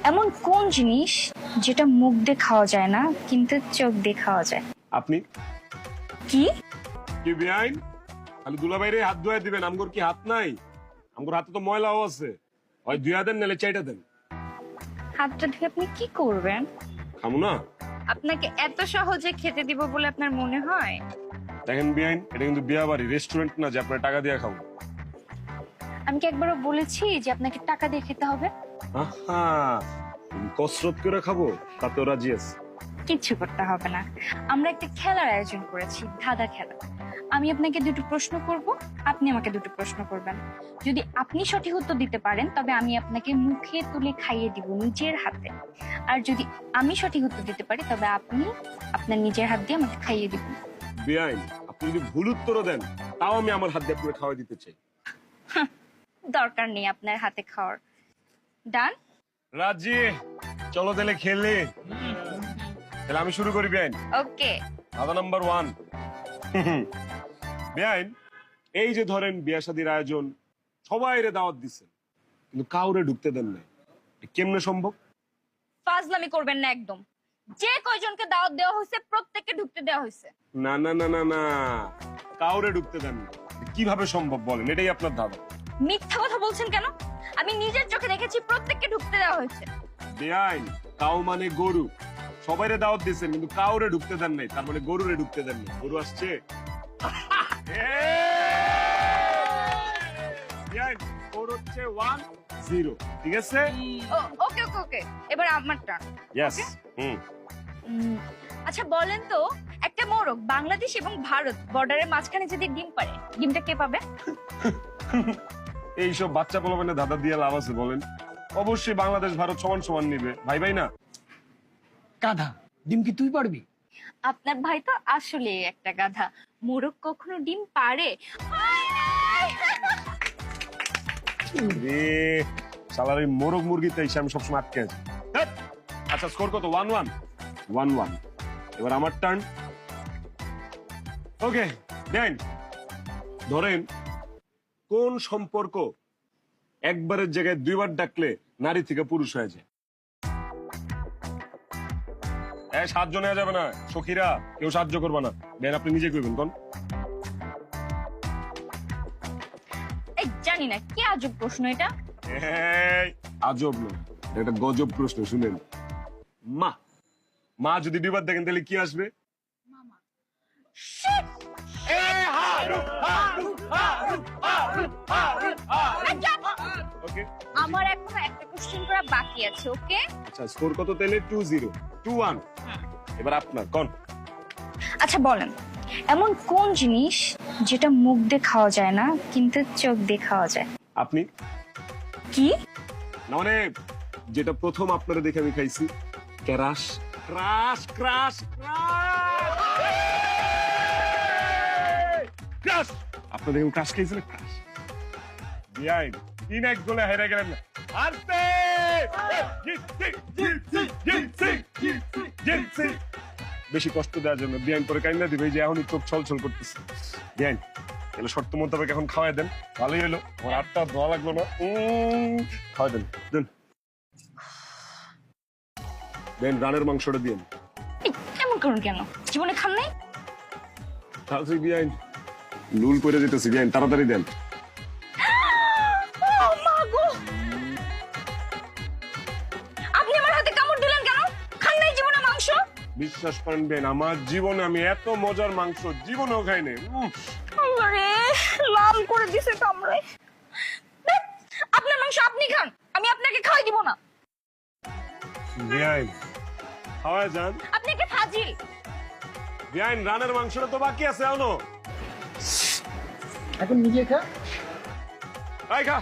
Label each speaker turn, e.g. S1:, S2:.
S1: এমন কোন জিনিস যেটা মুখ দিয়ে খাওয়া যায় না কিন্তু চোখ দিয়ে খাওয়া যায়?
S2: আপনি
S1: কি?
S2: কি বেআইন খালি দুলাভাইরে হাত ধুয়ে দিবেন? আমগোর কি হাত নাই? আমগোর হাতে তো ময়লাও আছে। হয় ধুয়া দেন নাহলে চাইটা দেন।
S1: হাতটা ধুয়ে আপনি কি করবেন?
S2: খামু না।
S1: আপনাকে এত সহজে খেতে দিব বলে আপনার মনে হয়?
S2: দেখেন বেআইন, এটা কিন্তু বিয়া বাড়ি, রেস্টুরেন্ট না যে আপনার টাকা দিয়ে খাবো।
S1: আমি কি একবারও বলেছি যে আপনাকে টাকা দিয়ে খেতে হবে?
S2: আহা, কসরত করে খাবো তাতেও রাজি আছে।
S1: কিচ্ছু করতে হবে না। আমরা একটা খেলার আয়োজন করেছি, ধাঁধা খেলা। আমি আপনাকে দুটো প্রশ্ন করব, আপনি আমাকে দুটো প্রশ্ন করবেন। যদি আপনি সঠিক উত্তর দিতে পারেন তবে আমি আপনাকে মুখে তুলে খাইয়ে দিব নিজের হাতে। আর যদি আমি সঠিক উত্তর দিতে পারি তবে আপনি আপনার নিজের হাত দিয়ে আমাকে খাইয়ে দিবেন।
S2: বেআইন, আপনি যদি ভুল উত্তরও দেন তাও আমি আমার হাত দিয়ে আপনাকে খাওয়াই দিতে চাই।
S1: দরকার নেই আপনার হাতে খাওয়ার। ডান?
S2: রাজি। চলো তাহলে খেলে। তাহলে আমি শুরু করি বেআইন।
S1: ওকে।
S2: ধাঁধা নাম্বার 1। বেআইন, এই যে ধরেন বিয়া শাদীর আয়োজন, সবাইরে দাওয়াত দিচ্ছেন কিন্তু কাউরে ঢুকতে দেন নাই, কেমনে সম্ভব?
S1: ফাজলামি করবেন না একদম। যে কয়জনকে দাওয়াত দেওয়া হয়েছে প্রত্যেককে ঢুকতে দেওয়া হয়েছে।
S2: না না না না না, কাউরে ঢুকতে দেন না। কিভাবে সম্ভব বলেন? এটাই আপনার ধাঁধা।
S1: মিথ্যা কথা বলছেন কেন? আমি নিজের চোখে দেখেছি প্রত্যেককে ঢুকতে দেওয়া হয়েছে।
S2: বেআইন, কাউ মানে গরু। সবাইরে দাওয়াত দিচ্ছেন কিন্তু কাউরে ঢুকতে দেন নাই, তার মানে গরুরে ঢুকতে দেন নাই। গরু আসছে। বেআইন, স্কোর হচ্ছে 1-0, ঠিক আছে?
S1: ওকে ওকে ওকে, এবার আমার টার্ন।
S2: ইয়েস।
S1: আচ্ছা বলেন তো, একটা মোরগ বাংলাদেশ এবং ভারত বর্ডারের মাঝখানে যদি ডিম পারে, ডিমটা কে পাবে?
S2: এইসব বাচ্চা পোলাপানে ধাঁধা দিয়ে লাভ আছে বলেন? অবশ্যই বাংলাদেশ ভারত সমান সমান নিবে, ভাই ভাই না।
S3: গাধা, ডিম কি তুই পারবি?
S1: আপনার ভাই তো আসলে একটা গাধা। মোরগ কখনো ডিম পারে?
S2: রে শালার এই মোরগ মুরগিতে এসে আমি সবসময় আটকে আছি। ধ্যাৎ। আচ্ছা স্কোর কত? 1-1। এবার আমার টার্ন। ওকে দেন, ধরেন কোন সম্পর্ক একবারের জায়গায় দুইবার ডাকলে নারী থেকে পুরুষ হয়ে যায়? সাহায্য নেওয়া যাবে না, সখীরা কেউ সাহায্য করবে না। দেন আপনি নিজে করবেন কোন?
S1: এই জানি না, কি আজব প্রশ্ন এটা।
S2: আজব না, এটা গজব প্রশ্ন। শুনেন, মা মা যদি দুইবার দেখেন তাহলে কি আসবে?
S1: Shit!
S2: ওকে,
S1: আমার এখনো একটা কোশ্চেন করা বাকি আছে। ওকে,
S2: আচ্ছা স্কোর কত তাহলে? 2-0। 2-1। এবার আপনার কোন?
S1: আচ্ছা বলেন, এমন কোন জিনিস যেটা মুখ দিয়ে খাওয়া যায় না কিন্তু চোখ দিয়ে খাওয়া যায়?
S2: আপনি।
S1: কি?
S2: না মানে যেটা প্রথম আপনারা দেখে আমি খাইছি, ক্রাশ ক্রাশ ক্রাশ ক্রাশ। আপনারা দেখুন ক্রাশ খাইছেন? ক্রাশ। বিআইন 3-1 গোলে হেরে গেলেন না। আরতে বেশি কষ্ট দেওয়ার জন্য বিআইন পরে কাইন্দা দিবে, এই যে এখনই চোখ ছলছল করতেছে। বিআইন তাহলে শর্ত মোতাবেক এখন খাওয়াই দেন, ভালোই হলো। আমার আটটা ধোয়া লাগলো না। খাওয়াই দেন, দেন দেন। রানের মাংসটা দিন।
S1: এই, এমন করুন কেন? জীবনে খান নাই?
S2: তাড়াতাড়ি বিআইন, লুল করে যেতেছি। বিআইন তাড়াতাড়ি দেন।
S1: ও মা গো! আপনি আমার হাতে কামড় দিলেন কেন? খান নাই জীবনে মাংস?
S2: বিশ্বাস করেন বেন, আমার জীবনে আমি এত মজার মাংস জীবনেও খাইনি।
S1: আরে লাল করে দিছে কামড়ে। ধ্যাৎ, আপনার মাংস আপনি খান, আমি আপনাকে খাওয়াই দিব না।
S2: বিআইন খাওয়া যান।
S1: আপনি একটা ফাজিল।
S2: বিআইন রানের মাংসটা তো বাকি আছে এখনো।
S3: এখন নিজে খা।
S2: আই খা।